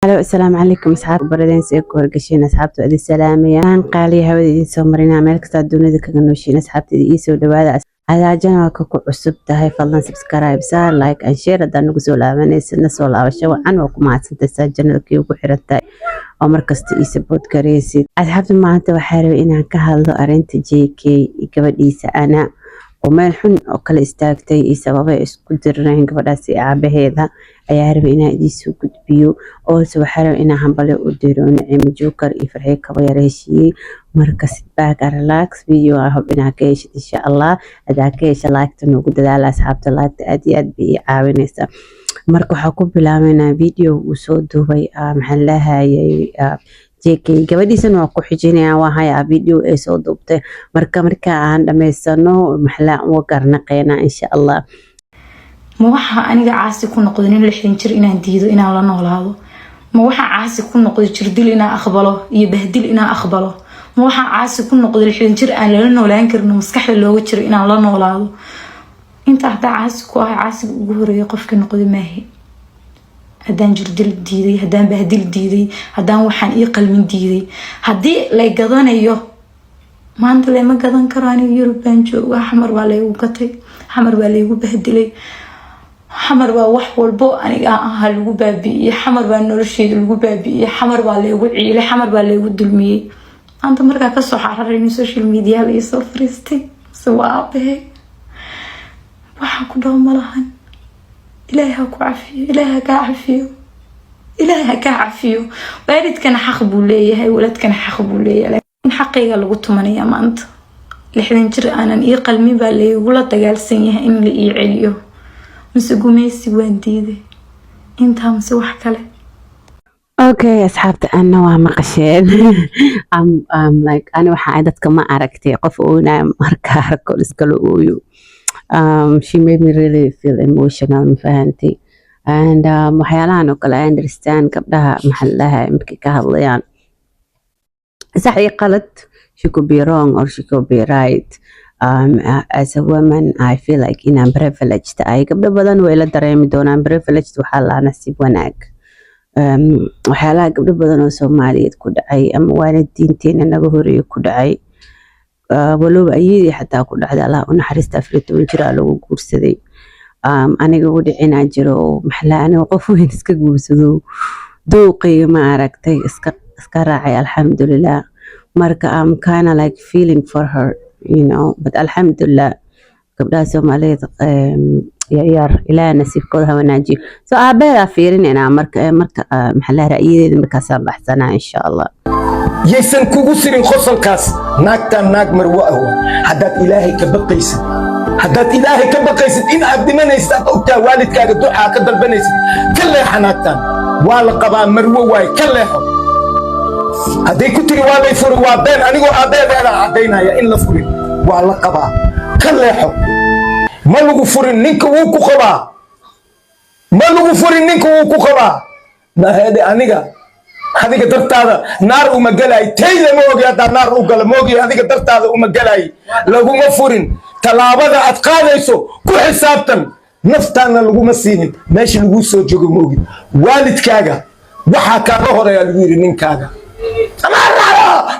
هلا السلام عليكم أصحاب بردين سيكو هرقشين أصحابتو أدي السلامية أنا قالي هودي إدين سو مرينا ميل كستا دونيدا كغنوشين أصحابتي إدي إيسو دوادا هذا جانواكا كو عصب تهي فضلان سبسكرايب سار لايك أن شير هدان نقصو لابانيس الناس والله وشوان وكما سنتسا جانوكي وكو حرطاي ومركزتي إيسا بود كريسي أصحابتو معانتا وحاربي إنا كهالدو أرنت جيكي إيسا أنا ومeel xun oo kala istaagtay iyo sababay isku dirnaan gabadhaasi aabaheeda ayaa rabay inaa idiisoo gudbiyo oo waxaa rabay inaa hambale u diro Naciimo Joker iyo Farxiyo Kaba Yareeshiyey marka sit back and relax video I hope inaa ka heshid insha Allah hadaa ka hesha like noogu dadaal asxaabta like aad iyo aad bay caawinaysaa marka waxaa ku bilaabaynaa video uu soo duubay maxaan lahayay JK gabadhiisana waa ku xijinaya waa haya video ay soo duubtay marka aan dhameysano maxla uga garnaqeena insha Allah ma waxa aniga caasi ku noqday in la xidhin jir inaan diido inaan la noolaado ma waxa caasi ku noqday jir dil inaan aqbalo iyo bahdil inaan aqbalo ma waxa caasi ku noqday la xidhin jir aan la noolaan karin maskaxda looga jiro inaan la noolaado inta hada caasi ku ah caasi ugu horeeyay qofka noqday maahi hadaan jirdil diiday hadaan bahdil diiday hadaan waxaan ii qalmin diiday hadii la gadanayo maanta lama gadan karo aniga European jooga xamar baa leeyahay gatay xamar baa leeyahay bahdilay xamar baa wax walbo aniga aan lagu baabi'iyay xamar baa nolosheeda lagu baabi'iyay xamar baa leeyahay ciile xamar baa leeyahay dulmiyay anta markaa ka soo xararay social media la isoo fariistay sababay waxa ku dhaw malahan إلهها كعافية إلهها كعافية إلهها كعافية وارد كان حقبوا لي هاي ولد كان حقبوا لي لكن حقيقة لقطة من أيام أنت لحين جرى أنا إيه قلبي بالي ولا تجالسينها إن لي إيه عليه مسقوا ميسي وانديدي أنت هم سوى حكله اوكي أصحابتي أنا ومقشين I'm like أنا وحايدتك ما عرفتي قفونا مركا كل اسكالو she made me really feel emotional مفهمتي and waxyaalahan oo kale I understand gabdhaha maxallaha markay ka hadlayaan sax iyo qalad she could be wrong or she could be right as a woman I feel like inaan privileged ay gabdho badan way la dareemi doonaan privileged waxaa la nasiib wanaag waxyaalaha gabdho badan oo Soomaaliyeed ku dhacay ama waalidiinteena naga horeeyay ku dhacay ولو أيدي حتى أقول هذا لا ونحرست أفريت ونجرا لو كورسدي أنا قولي عنا جرو محلا أنا وقفوا ينسك جوسدو دوقي ما عرفتي إسكراعي الحمد لله مركا I'm kinda like feeling for her you know but الحمد لله قبل سومالي يار إلى نسيب كلها وناجي سو أبدا فيرين أنا مركا محلا رأيي مركا سبح سنة إن شاء الله يسن كوغو سيرين خصلكاس ناكتان ناك مرواه حدات إلهي كبقيسد حدات إلهي كبقيسد إن عبد من يستطيع والد كاغا دعا كدل بنيسد كله حناكتان والقبا مرواه كله هدي كتري والي فروا بين أنيقو أبين أنا عدينا يا إن لفرين والقبا كله ما لغو فرين نينك ووكو خبا ما لغو فرين نينك ووكو خبا ما هذا أنيقا هذيك درتاده نار وما جلاي تيجي موجي هذا نار وقال موجي هذيك درتاده وما جلاي لو ما فورين تلابده أتقاضيسو كل حسابتن نفتنا لو ما سينين ماشي لو سو جوجو موجي والد كاجا وحكى ظهر يا الوير نين كاجا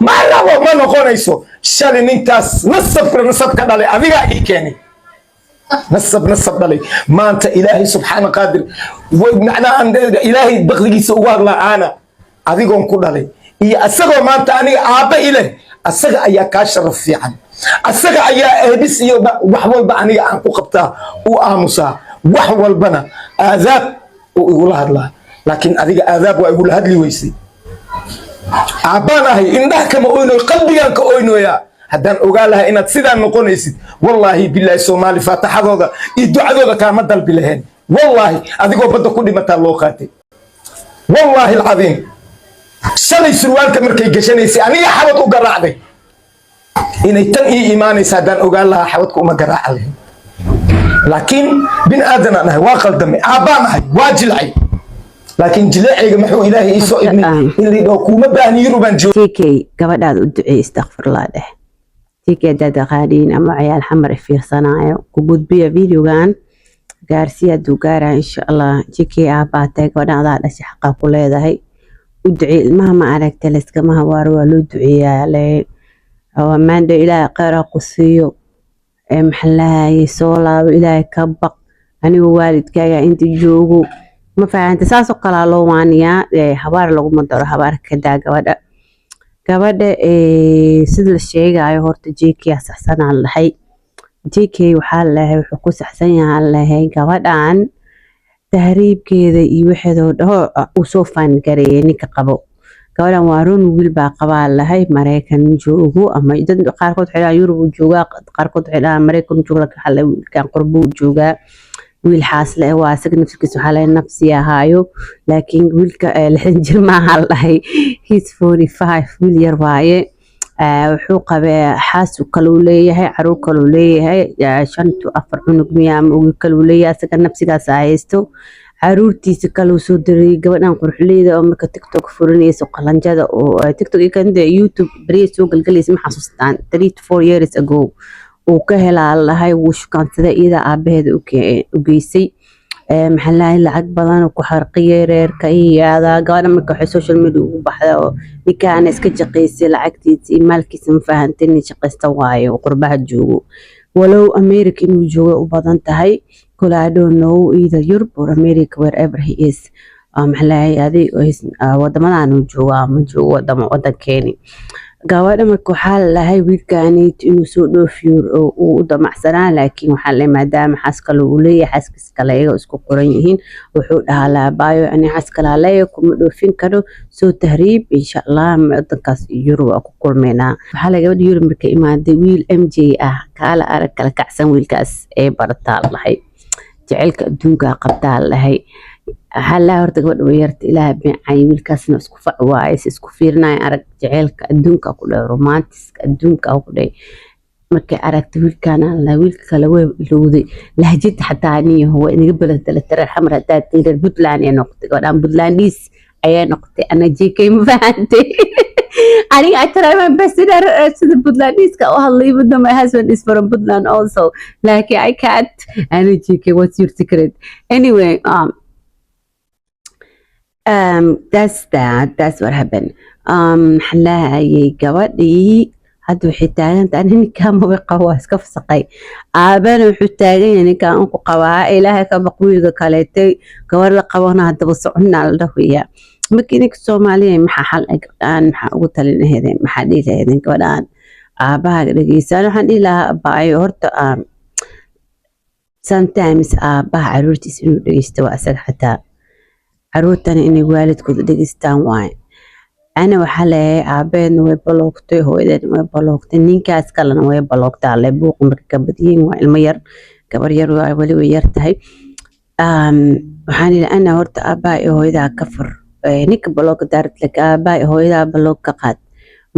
ما لا ما نقوليسو شال نينتاس نصب كدالي أبيها إيكاني نصب دالي ما أنت إلهي سبحانه قادر ومعنى أن إلهي بغلي سوار لا أنا adigoon ku dhalay iyo asagoo maanta aniga aaba ile asaga ayaa ka sharaf fiican asaga ayaa eebis iyo wax walba aniga aan ku qabtaa oo aamusa wax walbana aadaab oo igu la hadlaa laakiin adiga aadaab waa igu la hadli weysay aabaan ahay indhaha kama oyno qalbigan ka oynoya haddaan ogaa lahaa inaad sidaan noqonaysid wallahi billahi Soomaali faataxadooda iyo ducadooda kaama dalbi lahayn wallahi adigoo badda ku dhimataa loo qaatay wallahi alcadiim shalay surwaalka markay gashanaysay aniga xabad u garaacday inay tan ii iimaanaysa hadaan ogaan lahaa xabadka uma garaaca lahayn laakiin bin aadan aan ahay waa qaldamay aabaan ahay waa jilcay laakiin jileecayga muxuu ilaahay ii soo idmay ilaa dhow kuma baahni Yuruban joogo TK gabadhaad u duceey astaghfirullah dheh TK dad qaadin ama ciyaal xamar fiirsanaayo ku gudbiya videogan gaarsiya dugaara insha Allah TK aabaatay gabadhaada dhashay xaq ku leedahay ودعي المها ما عرفت لسك ما هوار ولو دعي عليه أو ما عنده إلى قرا قصيو محلها يسولا وإلى كبق أنا ووالد كايا أنت جوجو ما فهمت ساسو قلا لو وانيا habaar lagu madaro habaar ka daa gabadha sida la sheegayo horta JK saxsan aan lahay JK waxaa lahay wuxuu ku saxsan yahay lahay gabadhan tahriibkeeda iyo waxeedoo dhaho uu soo faan gareeyay ninka qabo gabadhan waa run wiil baa qabaa lahay Mareykan joogo ama dad qaarkood xilaa Yurub jooga qaarkood xilaa Mareykan jooga waxa la wiilkan qurbo jooga wiil xaasle waa asaga nafsigiisa waxa la nafsi ahaayo laakiin wiilka lixdan jir ma aha lahay he's 45 wiil yar waaye wuxuu qabaa xaas kale uu leeyahay caruur kale uu leeyahay 5 to 4 cunug miyaa uu kale uu leeyahay asaga nafsigaas haysto caruurtiisa kale uu soo diray gabadhan quruxleeda oo marka TikTok furanayso qalanjada oo TikTok iyo kan YouTube bariis soo galgalaysa ma xasuustaan 3 to 4 years ago uu ka helaa lahay wuu shukaansaday iyada aabaheeda u geysay maxaa lacag badan ku xarqiyay reerka iyada gabadha marka waxay social media ugu baxday oo ninkaan iska shaqeysay lacagtiisa iyo maalkiisa ma fahanteen in shaqeysta waayo qurbaha joogo walow America inuu joogo u badan tahay kula I don't know either Europe or America wherever he is maxaa wadamadan uu joogo ama joogo wadankeeni gabadha marka waxaa lahay wiilkaaniit inuu soo dhoofiyo oo uu damacsanaa laakiin waxaa la maadaama xaas kale uu leeyahay xaaskiisa kale iyaga isku qoran yihiin wuxuu dhahaa laabaayo ani xaas kale leeyahay kuma dhoofin karo soo tahriib insha Allah wadankaas Yurub ku kulmeynaa waxaa la gabadha Yurub marka imaaday wiil MJ ah kala arag kala kacsan wiilkaas ee barataa lahay jaceelka adduunka qabtaa lahay هلا horta gabadha way yarta ilaahay beencay wiilkaasna isku fac waay isku fiirnay arag jaceelka adduunka ku dheer romantiska adduunka ku dheer markay aragto wiilkan la wiilka kale way ilowday lahjada xataa aniyo waa inaga baladala tarar xamar hadaa tirar Puntland ee noqotay gabadhan Puntlandis ayaa noqotay ana JK ma fahantay aniga I try my best sida Puntlandiska oo hadlay but my husband is from Puntland also like I can't ana JK what's your secret anyway that's what happened حلاي gabadhii hadda waxay taagantaa ninka ma way qabo iska fasaqay aabana wuxuu taagan yahay ninka aan ku qabaa ilaahay ka baqwiga kaleetay gabar la qabana hadaba soconnaa la dhawiya markii ninka Soomaaliyeed maxaa xal aan maxaa ugu talinaheedeen maxaa dhiilaheedeen gabadhan aabaha dhageysan waxaan dhihi lahaa baayo horta sometimes aabaha caruurtiisa inuu dhageysto waa asaga xataa caruurtana inay waalidkooda dhageystaan waay ana waxa leeyahay aabeedna way baloogtay hooyadeedna way baloogtay ninkaas kalena way baloogtaa le buuq marka ka badiyeen waa ilmo yar gabar yar waa wali way yar tahay waxaan ilaa ana horta aabaha iyo hooyadaa ka fur ninka balooga daarad laka aabaha iyo hooyadaa baloog ka qaad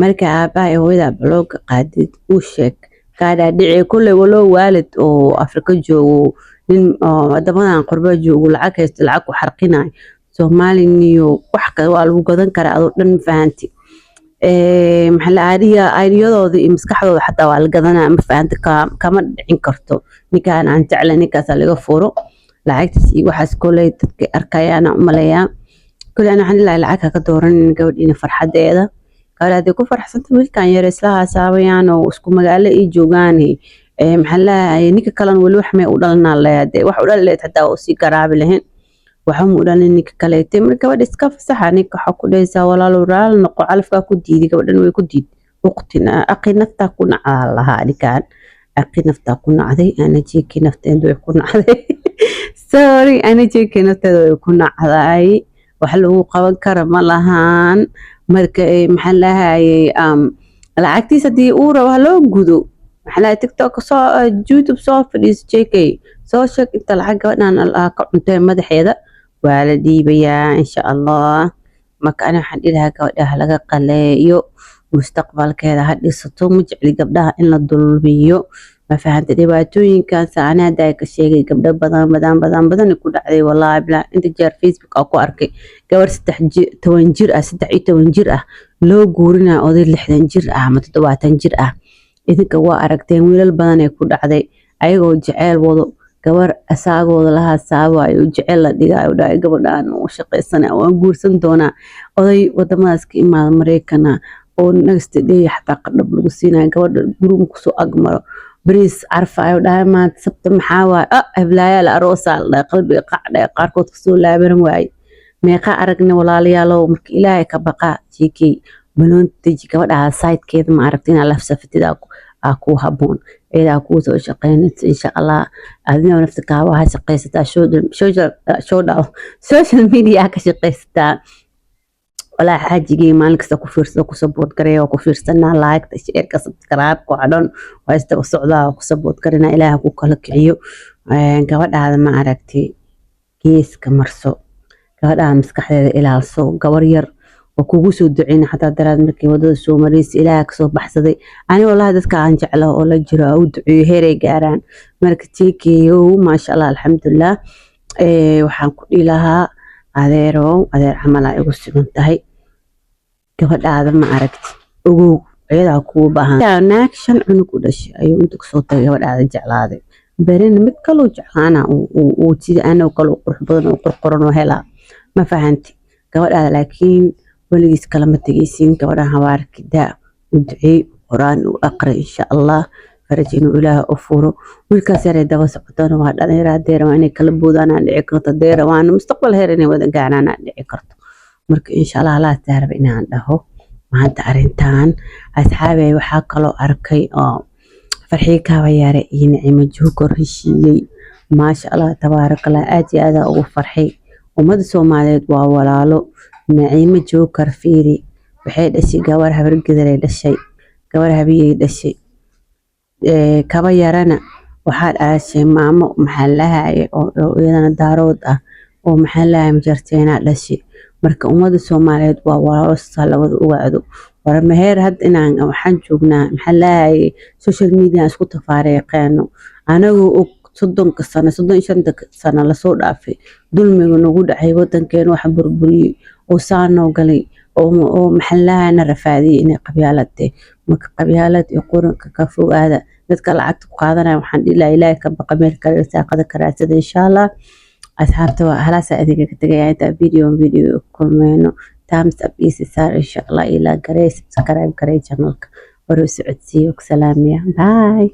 marka aabaha iyo hooyadaa baloog ka qaadid uu sheeg kaadhaa dhici kulley walow waalid oo Afrika joogo nin wadamadan qurba joogo lacag haysto lacag ku xarqinayo Soomaaliyo wax kale waa lagu gadan karaa adoo dhan fahanti maxaa aadiyadooda iyo maskaxdooda xataa waa la gadanaa ma fahanti kama dhicin karto ninkaan aan jeclay ninkaas laga furo lacagtiis iyo waxaas kolay dadka arkayaan u maleeyaa kulay ana waxaan ilaa lacag ka dooran gabadhiina farxadeeda gabadha ku farxsanta wiilkan yar isla haasaawayaan oo isku magaalo ay joogaan maxaa ninka kale wali wax may u dhalnaa leeyahay wax u dhaleed xataa oo si garaabi lahayn waxa uu dhalin ninka kale ee marka gabadha iska fasaxa ninka waxa ku dhaysaa walaalo raal noqo calafka ku diiday gabadhan way ku diid waqtina aqi nafta ku nacaa laha ninkan aqi nafta ku nacday ana jeeki nafteedu way ku nacday sorry ana jeeki nafteedu way ku nacday wax lagu qaban karo ma lahan marka maxaa lahaayay lacagtiisa hadii uu rabo loo gudo maxaa TikTok soo YouTube soo fadhiis JK soo sheeg inta lacag gabadhan ka cuntay madaxeeda waa la dhiibayaa insha Allah marka ana waxaan ilaha gabadha laga qaleeyo mustaqbalkeeda ha dhisato ma jecli gabdhaha in la dulmiyo ma fahantay dhibaatooyinkan saanada ay ka sheegay gabdho badan ku dhacday wallahi bila inta jeer Facebook ku arkay gabar 13 jir ah loo guurinaa oday 60 jir ah ama 70 jir ah idinka waa aragteen wiilal badan ee ku dhacday ayagoo jaceyl wado gabar asaagooda lahaa saabaayo jecel la dhigaayo dhaay gabadhaan oo shaqaysana waan guursan doonaa oday wadamadaas ka imaada Mareykana oo next day xataa qadhab lagu siinayo gabadha guriga kusoo agmaro bariis carfaayo dhaay maanta sabta maxaa waay heblaaya la aroosaa la dhaay qalbiga qacdhay qaarkood kasoo laaban waay meeqa aragna walaalayaalow marka ilaahay ka baqaa jiikay baloontaji gabadha sidekeeda ma aragti inaa lafsafatid aa ku haboon iyada ku soo shaqeynaysa insha Allah adina nafta ka waxa shaqeysataa social media ka shaqeysataa wala xajigii maalin kasta ku fiirsado ku support gareeyo ku fiirsanaa like share ka subscribe ku cadon waa istaba socdaa ku support garina ilaaha ku kala kiciyo gabadhaada ma aragti geeska marso gabadha maskaxdeeda ilaalso gabar yar oo kugu soo duceyn xataa daraad markii wadada soo maraysa ilaaha ka soo baxsaday ani wallahi dadka aan jeclaa oo la jiro oo duceeyo heeray gaaraan marka tiikeeyo ma sha Allah alxamdulillah waxaan ku dhilahaa adeer camal ay ugu sugan tahay gabadhaada ma aragti ogow iyada ku baahan naag 5 cunug u dhashay ayuu inta ku soo tagay gabadhaada jeclaaday berina mid kale oo jeclaana oo sida ana kale qurux badan oo qorqoran oo hela ma fahanti gabadhaada laakiin waligiis kala ma tagaysiin gabadha habaarkida ducee quraan u aqri insha Allah faraj inuu ilaaha u furo wiilkaas yar daba socdaan waa dhalinyarada waa inay kala boodaan aan dhici karto deera waan mustaqbal heer inay wada gaaraan aan dhici karto marka insha Allah la taarab inaan dhaho maanta arintan asxaabay waxa kale arkay oo farxii ka wayaare iyo nicmo joogor heshiiyay ma sha Allah tabarakallah aad iyo aad ugu farxay ummada Soomaaliyeed waa walaalo nicmo joogor fiiri waxay dhashay gabar habar gidaray dhashay gabar habiyay dhashay kaba yarana waxaa dhashay maamo maxallahay oo iyadana daarood ah oo maxallahay majarteena dhashay marka ummada Soomaaliyeed waa walaalo salawada ugaado war meher had inaan waxaan joognaa maxallahay social media isku tafaariiqeeno anagu 35 sano la soo dhaafay dulmiga nagu dhacay wadankeena wax burburiyay oo saano galay oo maxallahana rafaadiyay inay qabyaalad marka qabyaalad iyo quranka ka fogaada dadka lacagta ku qaadanaya waxaan ilaahay ka baqa meel kale saaqada karaasada insha Allah asxaabta waa halaasa adiga ka tagay inta video kulmeeno thumbs up iyo saar insha Allah ila gareys subscribe gareey channelka war u socodsiyo salaamiya bye